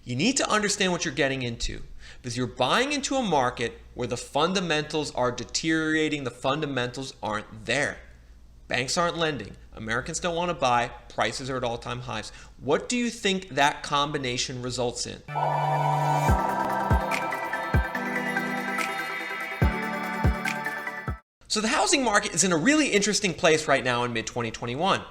You need to understand what you're getting into because you're buying into a market where the fundamentals are deteriorating, the fundamentals aren't there. Banks aren't lending. Americans don't want to buy. Prices are at all-time highs. What do you think that combination results in? So the housing market is in a really interesting place right now in mid-2021.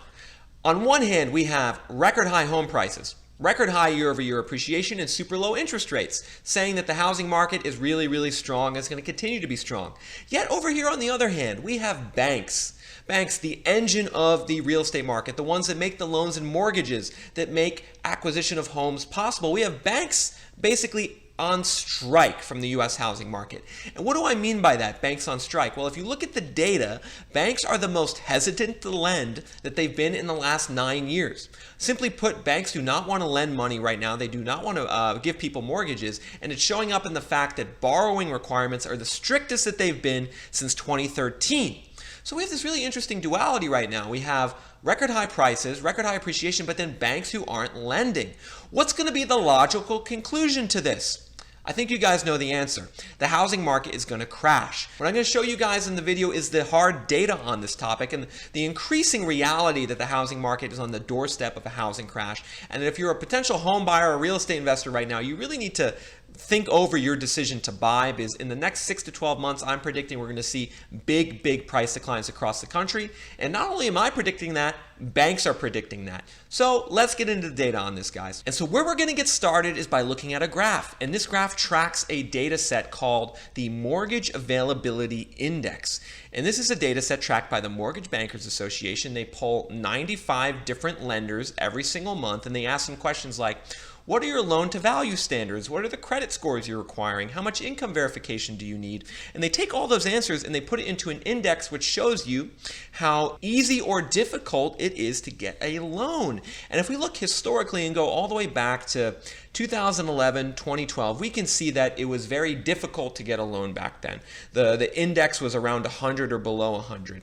On one hand, we have record high home prices, record high year-over-year appreciation, and super low interest rates, saying that the housing market is really, really strong and it's going to continue to be strong. Yet over here on the other hand, we have banks. Banks, the engine of the real estate market, the ones that make the loans and mortgages that make acquisition of homes possible. We have banks basically on strike from the U.S. housing market. And what do I mean by that, banks on strike? Well, if you look at the data, banks are the most hesitant to lend that they've been in the last 9 years. Simply put, banks do not want to lend money right now. They do not want to give people mortgages, and it's showing up in the fact that borrowing requirements are the strictest that they've been since 2013. So we have this really interesting duality right now. We have record high prices, record high appreciation, but then banks who aren't lending. What's going to be the logical conclusion to this? I think you guys know the answer. The housing market is going to crash. What I'm going to show you guys in the video is the hard data on this topic and the increasing reality that the housing market is on the doorstep of a housing crash. And that if you're a potential home buyer or real estate investor right now, you really need to think over your decision to buy, because in the next 6 to 12 months, I'm predicting we're going to see big price declines across the country. And not only am I predicting that, banks are predicting that. So let's get into the data on this, guys. And so where we're going to get started is by looking at a graph. And this graph tracks a data set called the Mortgage Availability Index. And this is a data set tracked by the Mortgage Bankers Association. They poll 95 different lenders every single month, and they ask them questions like, what are your loan-to-value standards? What are the credit scores you're requiring? How much income verification do you need? And they take all those answers and they put it into an index which shows you how easy or difficult it is to get a loan. And if we look historically and go all the way back to 2011, 2012, we can see that it was very difficult to get a loan back then. The index was around 100 or below 100.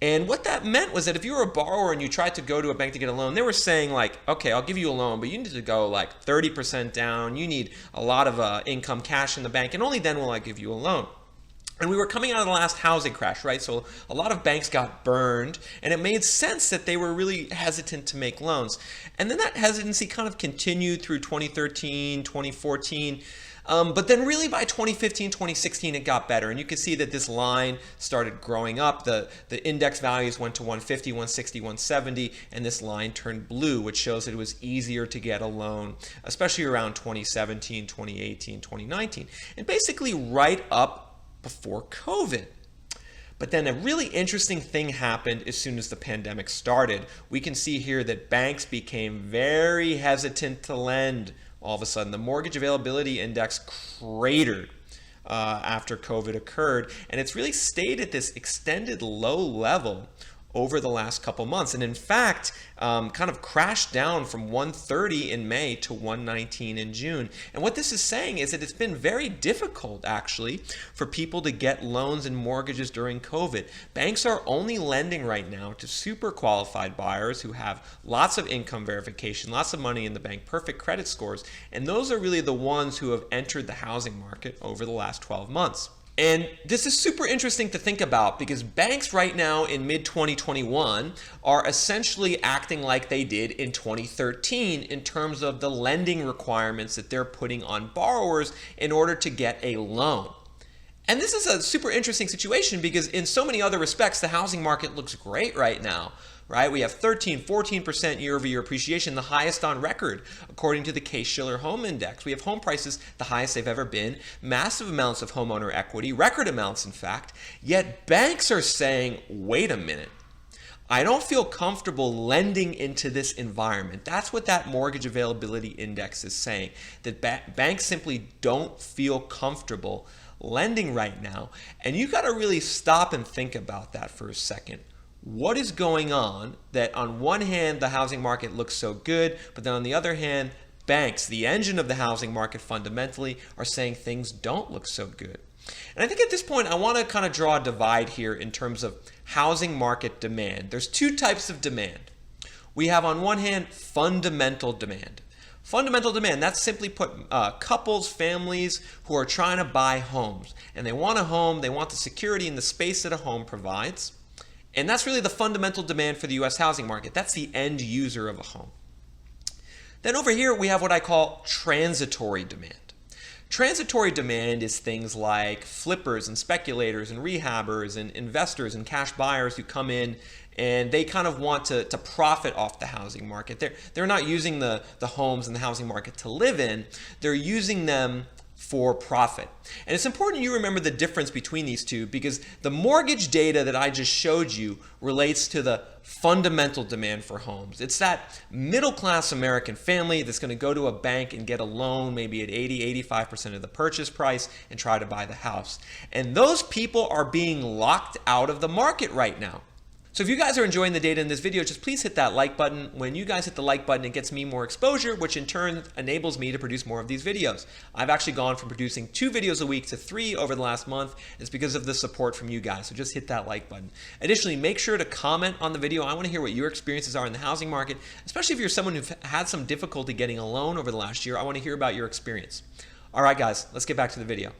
And what that meant was that if you were a borrower and you tried to go to a bank to get a loan, they were saying like, okay, I'll give you a loan, but you need to go like 30% down. You need a lot of income cash in the bank, and only then will I give you a loan. And we were coming out of the last housing crash, right? So a lot of banks got burned, and it made sense that they were really hesitant to make loans. And then that hesitancy kind of continued through 2013, 2014. But then really by 2015, 2016, it got better. And you can see that this line started growing up. The index values went to 150, 160, 170, and this line turned blue, which shows that it was easier to get a loan, especially around 2017, 2018, 2019, and basically right up before COVID. But then a really interesting thing happened as soon as the pandemic started. We can see here that banks became very hesitant to lend. All of a sudden, the Mortgage Availability Index cratered after COVID occurred, and it's really stayed at this extended low level over the last couple months, and in fact kind of crashed down from 130 in May to 119 in June. And what this is saying is that it's been very difficult actually for people to get loans and mortgages during COVID. Banks are only lending right now to super qualified buyers who have lots of income verification, lots of money in the bank, perfect credit scores, and those are really the ones who have entered the housing market over the last 12 months. And this is super interesting to think about because banks right now in mid-2021 are essentially acting like they did in 2013 in terms of the lending requirements that they're putting on borrowers in order to get a loan. And this is a super interesting situation because in so many other respects, the housing market looks great right now. Right? We have 14% year-over-year appreciation, the highest on record, according to the Case-Shiller Home Index. We have home prices the highest they've ever been, massive amounts of homeowner equity, record amounts in fact, yet banks are saying, wait a minute, I don't feel comfortable lending into this environment. That's what that Mortgage Availability Index is saying, that banks simply don't feel comfortable lending right now. And you got to really stop and think about that for a second. What is going on that on one hand the housing market looks so good, but then on the other hand banks, the engine of the housing market fundamentally, are saying things don't look so good? And I think at this point I want to kind of draw a divide here in terms of housing market demand. There's two types of demand. We have on one hand fundamental demand. Fundamental demand, that's simply put couples, families who are trying to buy homes. And they want a home, they want the security and the space that a home provides. And that's really the fundamental demand for the U.S. housing market. That's the end user of a home. Then over here we have what I call transitory demand. Transitory demand is things like flippers and speculators and rehabbers and investors and cash buyers who come in and they kind of want to profit off the housing market. They're not using the homes in the housing market to live in. They're using them for profit. And it's important you remember the difference between these two, because the mortgage data that I just showed you relates to the fundamental demand for homes. It's that middle-class American family that's going to go to a bank and get a loan maybe at 80-85% of the purchase price and try to buy the house. And those people are being locked out of the market right now. So if you guys are enjoying the data in this video, just please hit that like button. When you guys hit the like button, it gets me more exposure, which in turn enables me to produce more of these videos. I've actually gone from producing 2 videos a week to 3 over the last month. It's because of the support from you guys. So just hit that like button. Additionally, make sure to comment on the video. I want to hear what your experiences are in the housing market, especially if you're someone who's had some difficulty getting a loan over the last year. I want to hear about your experience. All right, guys, let's get back to the video.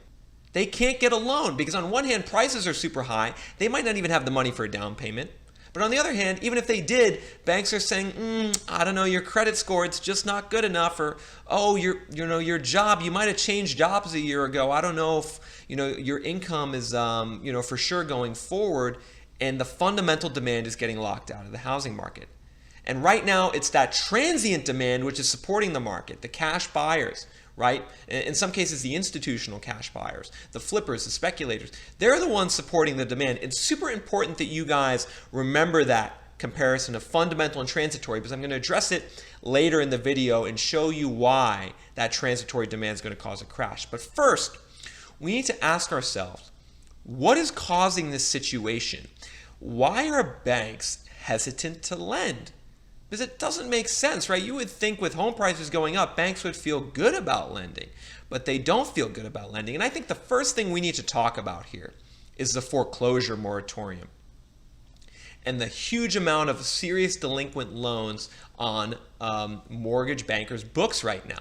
They can't get a loan because on one hand, prices are super high. They might not even have the money for a down payment. But on the other hand, even if they did, banks are saying, I don't know, your credit score, it's just not good enough. Or, oh, your job, you might have changed jobs a year ago. I don't know if, your income is, for sure going forward. And the fundamental demand is getting locked out of the housing market. And right now, it's that transient demand which is supporting the market, the cash buyers, right? In some cases, the institutional cash buyers, the flippers, the speculators, they're the ones supporting the demand. It's super important that you guys remember that comparison of fundamental and transitory, because I'm going to address it later in the video and show you why that transitory demand is going to cause a crash. But first, we need to ask ourselves, what is causing this situation? Why are banks hesitant to lend? Because it doesn't make sense, right? You would think with home prices going up, banks would feel good about lending, but they don't feel good about lending. And I think the first thing we need to talk about here is the foreclosure moratorium and the huge amount of serious delinquent loans on mortgage bankers' books right now.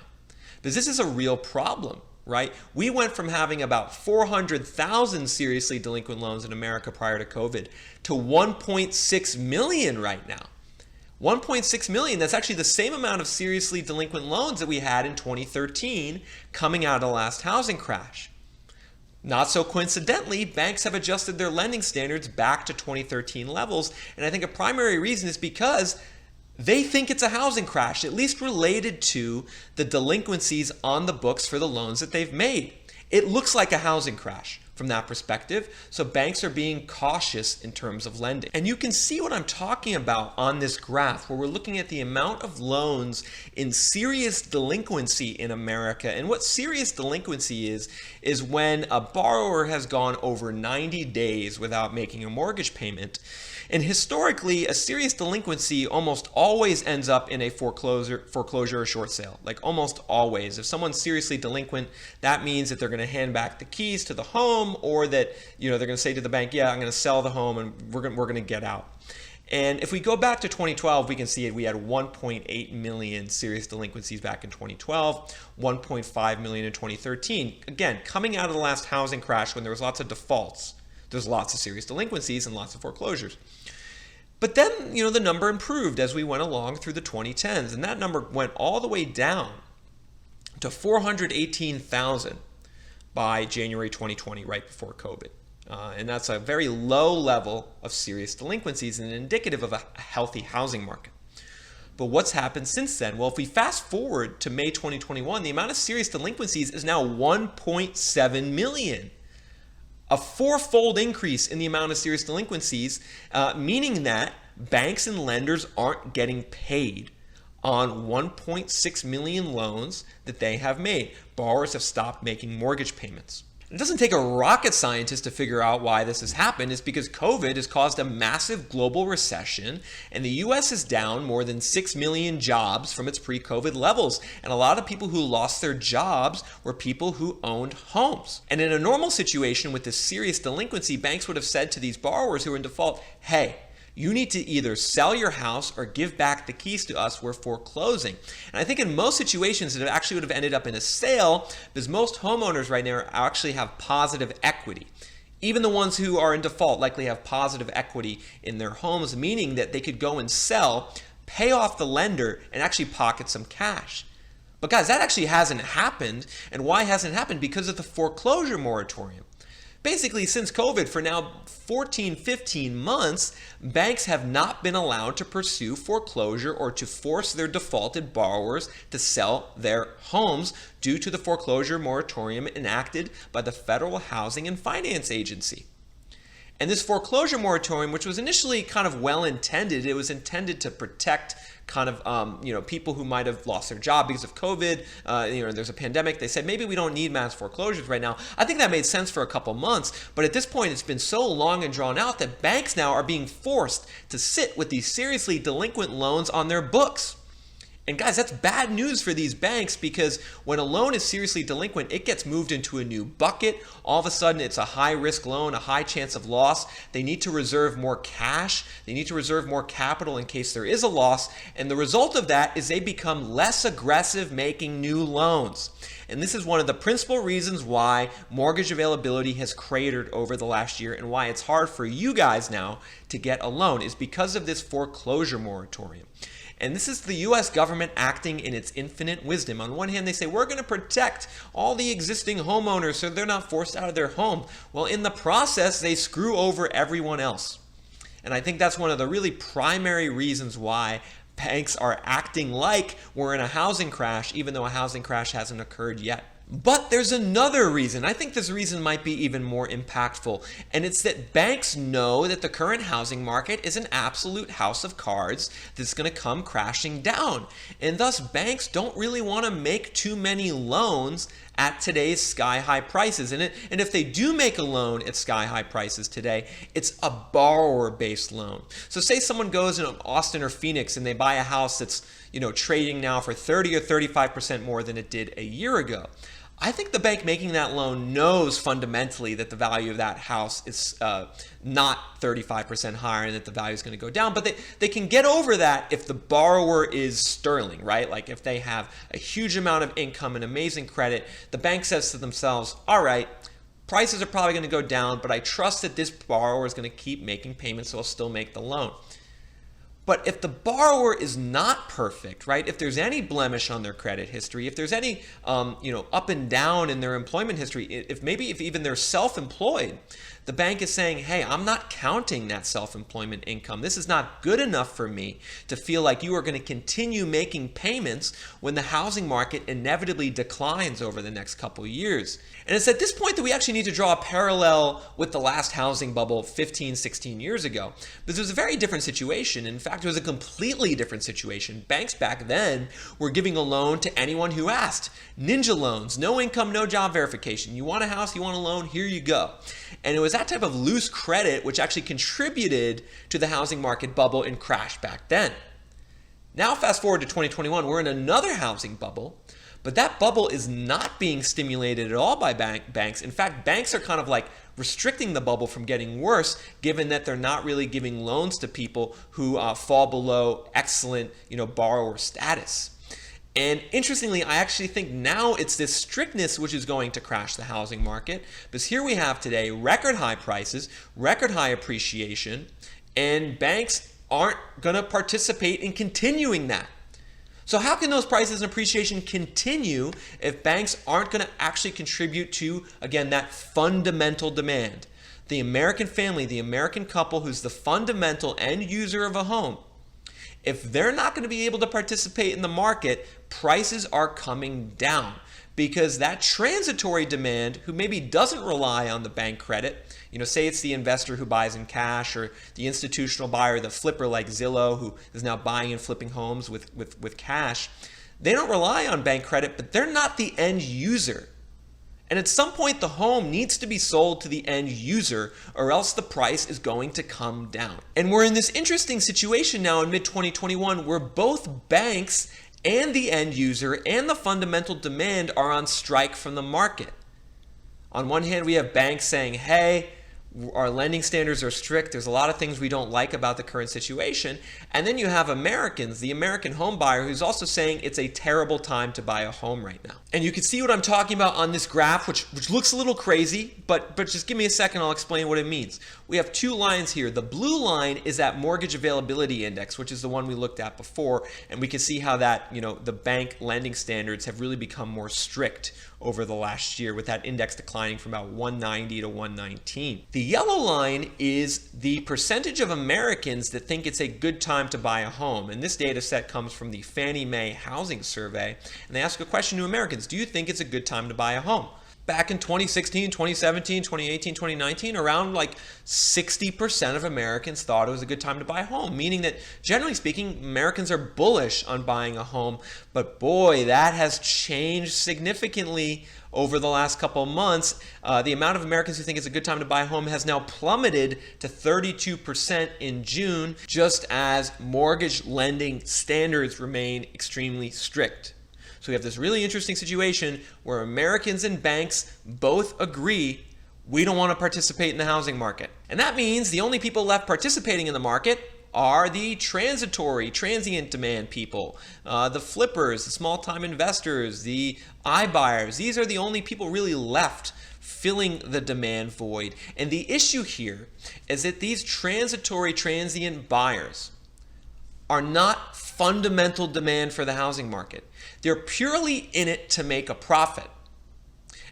Because this is a real problem, right? We went from having about 400,000 seriously delinquent loans in America prior to COVID to 1.6 million right now. 1.6 million, that's actually the same amount of seriously delinquent loans that we had in 2013 coming out of the last housing crash. Not so coincidentally, banks have adjusted their lending standards back to 2013 levels, and I think a primary reason is because they think it's a housing crash, at least related to the delinquencies on the books for the loans that they've made. It looks like a housing crash from that perspective, so banks are being cautious in terms of lending. And you can see what I'm talking about on this graph, where we're looking at the amount of loans in serious delinquency in America. And what serious delinquency is when a borrower has gone over 90 days without making a mortgage payment. And historically, a serious delinquency almost always ends up in a foreclosure or short sale. Like almost always. If someone's seriously delinquent, that means that they're going to hand back the keys to the home, or that they're going to say to the bank, yeah, I'm going to sell the home and we're going to get out. And if we go back to 2012, we can see we had 1.8 million serious delinquencies back in 2012, 1.5 million in 2013. Again, coming out of the last housing crash when there was lots of defaults. There's lots of serious delinquencies and lots of foreclosures. But then, the number improved as we went along through the 2010s, and that number went all the way down to 418,000 by January 2020, right before COVID. And that's a very low level of serious delinquencies and indicative of a healthy housing market. But what's happened since then? Well, if we fast forward to May 2021, the amount of serious delinquencies is now 1.7 million. A 4-fold increase in the amount of serious delinquencies, meaning that banks and lenders aren't getting paid on 1.6 million loans that they have made. Borrowers have stopped making mortgage payments. It doesn't take a rocket scientist to figure out why this has happened. It's because COVID has caused a massive global recession, and the U.S. is down more than 6 million jobs from its pre-COVID levels. And a lot of people who lost their jobs were people who owned homes. And in a normal situation with this serious delinquency, banks would have said to these borrowers who are in default, hey, You need to either sell your house or give back the keys to us. We're foreclosing. And I think in most situations it actually would have ended up in a sale, because most homeowners right now actually have positive equity. Even the ones who are in default likely have positive equity in their homes, meaning that they could go and sell, pay off the lender, and actually pocket some cash. But guys, that actually hasn't happened. And why hasn't it happened? Because of the foreclosure moratorium. Basically, since COVID, for now 14, 15 months, banks have not been allowed to pursue foreclosure or to force their defaulted borrowers to sell their homes due to the foreclosure moratorium enacted by the Federal Housing and Finance Agency. And this foreclosure moratorium, which was initially kind of well-intended, it was intended to protect kind of people who might have lost their job because of COVID. There's a pandemic. They said maybe we don't need mass foreclosures right now. I think that made sense for a couple months, but at this point it's been so long and drawn out that banks now are being forced to sit with these seriously delinquent loans on their books. And guys, that's bad news for these banks, because when a loan is seriously delinquent, it gets moved into a new bucket. All of a sudden, it's a high-risk loan, a high chance of loss. They need to reserve more cash. They need to reserve more capital in case there is a loss. And the result of that is they become less aggressive making new loans. And this is one of the principal reasons why mortgage availability has cratered over the last year, and why it's hard for you guys now to get a loan, is because of this foreclosure moratorium. And this is the U.S. government acting in its infinite wisdom. On one hand, they say, we're going to protect all the existing homeowners so they're not forced out of their home. Well, in the process, they screw over everyone else. And I think that's one of the really primary reasons why banks are acting like we're in a housing crash, even though a housing crash hasn't occurred yet. But there's another reason. I think this reason might be even more impactful, and it's that banks know that the current housing market is an absolute house of cards that's going to come crashing down. And thus, banks don't really want to make too many loans at today's sky-high prices. And if they do make a loan at sky-high prices today, it's a borrower-based loan. So say someone goes in Austin or Phoenix and they buy a house that's trading now for 30 or 35% more than it did a year ago. I think the bank making that loan knows fundamentally that the value of that house is not 35% higher and that the value is going to go down. But they can get over that if the borrower is sterling, right? Like if they have a huge amount of income and amazing credit, the bank says to themselves, all right, prices are probably going to go down, but I trust that this borrower is going to keep making payments, so I'll still make the loan. But if the borrower is not perfect, right? If there's any blemish on their credit history, if there's any up and down in their employment history, if even they're self-employed, the bank is saying, hey, I'm not counting that self-employment income. This is not good enough for me to feel like you are going to continue making payments when the housing market inevitably declines over the next couple of years. And it's at this point that we actually need to draw a parallel with the last housing bubble 15, 16 years ago. Because it was a very different situation. In fact, it was a completely different situation. Banks back then were giving a loan to anyone who asked. Ninja loans, no income, no job verification. You want a house, you want a loan, here you go. And it was that type of loose credit which actually contributed to the housing market bubble and crash back then. Now fast forward to 2021, we're in another housing bubble, but that bubble is not being stimulated at all by banks. In fact, banks are kind of like restricting the bubble from getting worse, given that they're not really giving loans to people who fall below excellent borrower status. And interestingly, I actually think now it's this strictness which is going to crash the housing market, because here we have today record high prices, record high appreciation, and banks aren't going to participate in continuing that. So how can those prices and appreciation continue if banks aren't going to actually contribute to, again, that fundamental demand? The American family, the American couple who's the fundamental end user of a home, if they're not going to be able to participate in the market, prices are coming down, because that transitory demand, who maybe doesn't rely on the bank credit, say it's the investor who buys in cash, or the institutional buyer, the flipper like Zillow, who is now buying and flipping homes with cash, they don't rely on bank credit, but they're not the end user. And at some point, the home needs to be sold to the end user, or else the price is going to come down. And we're in this interesting situation now in mid-2021 where both banks and the end user and the fundamental demand are on strike from the market. On one hand, we have banks saying, hey, our lending standards are strict. There's a lot of things we don't like about the current situation. And then you have Americans, the American home buyer, who's also saying it's a terrible time to buy a home right now. And you can see what I'm talking about on this graph, which looks a little crazy, but just give me a second, I'll explain what it means. We have two lines here. The blue line is that mortgage availability index, which is the one we looked at before, and we can see how that, the bank lending standards have really become more strict over the last year, with that index declining from about 190 to 119. The yellow line is the percentage of Americans that think it's a good time to buy a home. And this data set comes from the Fannie Mae Housing Survey. And they ask a question to Americans: do you think it's a good time to buy a home? Back in 2016, 2017, 2018, 2019, around like 60% of Americans thought it was a good time to buy a home, meaning that generally speaking, Americans are bullish on buying a home. But boy, that has changed significantly over the last couple of months. The amount of Americans who think it's a good time to buy a home has now plummeted to 32% in June, just as mortgage lending standards remain extremely strict. So we have this really interesting situation where Americans and banks both agree we don't want to participate in the housing market. And that means the only people left participating in the market are the transient demand people, the flippers, the small-time investors, the iBuyers. These are the only people really left filling the demand void. And the issue here is that these transient buyers are not fundamental demand for the housing market. They're purely in it to make a profit.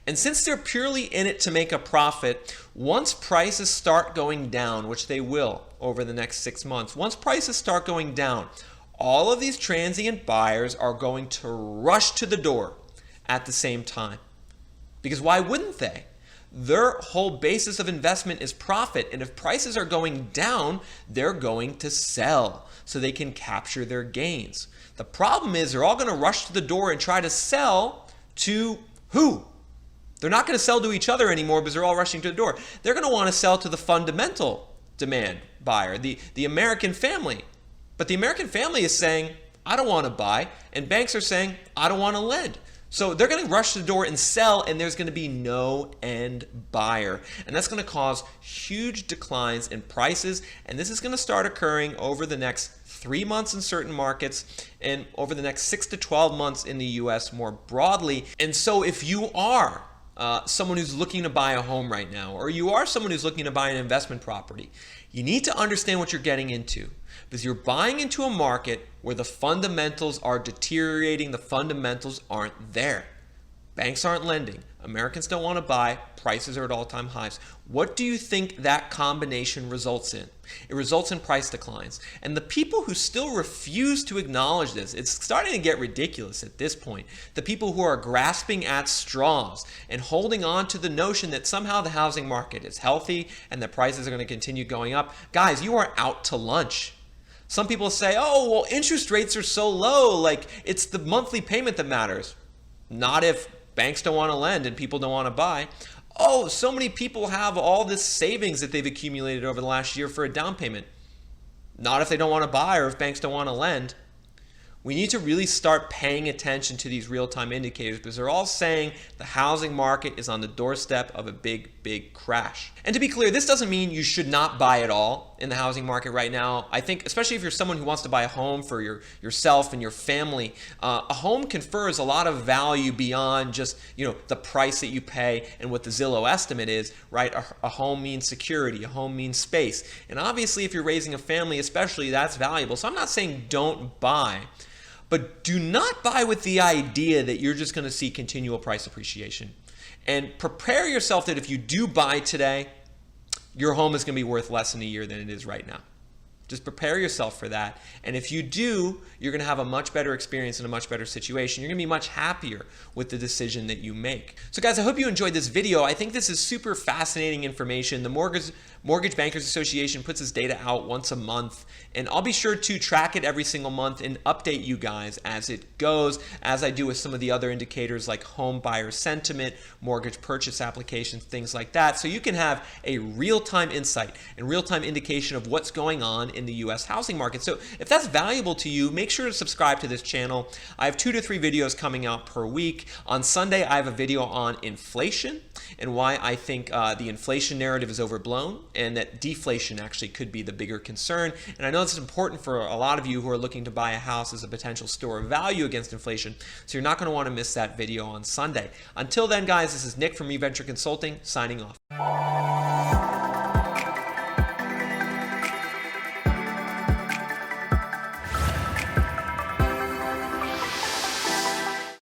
And since they're purely in it to make a profit, once prices start going down, which they will over the next 6 months, once prices start going down, all of these transient buyers are going to rush to the door at the same time. Because why wouldn't they? Their whole basis of investment is profit, and if prices are going down, they're going to sell so they can capture their gains. The problem is they're all going to rush to the door and try to sell to who? They're not going to sell to each other anymore because they're all rushing to the door. They're going to want to sell to the fundamental demand buyer, the American family. But the American family is saying, I don't want to buy, and banks are saying, I don't want to lend. So they're going to rush to the door and sell, and there's going to be no end buyer. And that's going to cause huge declines in prices, and this is going to start occurring over the next 3 months in certain markets and over the next 6 to 12 months in the US more broadly. And so if you are someone who's looking to buy a home right now, or you are someone who's looking to buy an investment property, you need to understand what you're getting into, because you're buying into a market where the fundamentals are deteriorating, the fundamentals aren't there. Banks aren't lending. Americans don't want to buy. Prices are at all-time highs. What do you think that combination results in? It results in price declines. And the people who still refuse to acknowledge this, it's starting to get ridiculous at this point. The people who are grasping at straws and holding on to the notion that somehow the housing market is healthy and that prices are going to continue going up. Guys, you are out to lunch. Some people say, oh, well, interest rates are so low, like it's the monthly payment that matters. Not if banks don't want to lend and people don't want to buy. Oh, so many people have all this savings that they've accumulated over the last year for a down payment. Not if they don't want to buy or if banks don't want to lend. We need to really start paying attention to these real-time indicators because they're all saying the housing market is on the doorstep of a big, big crash. And to be clear, this doesn't mean you should not buy at all in the housing market right now. I think, especially if you're someone who wants to buy a home for yourself and your family, a home confers a lot of value beyond just the price that you pay and what the Zillow estimate is, right? A home means security, a home means space. And obviously, if you're raising a family especially, that's valuable. So I'm not saying don't buy. But do not buy with the idea that you're just going to see continual price appreciation. And prepare yourself that if you do buy today, your home is going to be worth less in a year than it is right now. Just prepare yourself for that. And if you do, you're going to have a much better experience and a much better situation. You're going to be much happier with the decision that you make. So guys, I hope you enjoyed this video. I think this is super fascinating information. The Mortgage Bankers Association puts this data out once a month, and I'll be sure to track it every single month and update you guys as it goes, as I do with some of the other indicators like home buyer sentiment, mortgage purchase applications, things like that. So you can have a real-time insight and real-time indication of what's going on in the US housing market. So if that's valuable to you, make sure to subscribe to this channel. I have 2 to 3 videos coming out per week. On Sunday, I have a video on inflation, and why I think the inflation narrative is overblown and that deflation actually could be the bigger concern. And I know this is important for a lot of you who are looking to buy a house as a potential store of value against inflation, so you're not going to want to miss that video on Sunday. Until then, guys, this is Nick from eVenture Consulting signing off.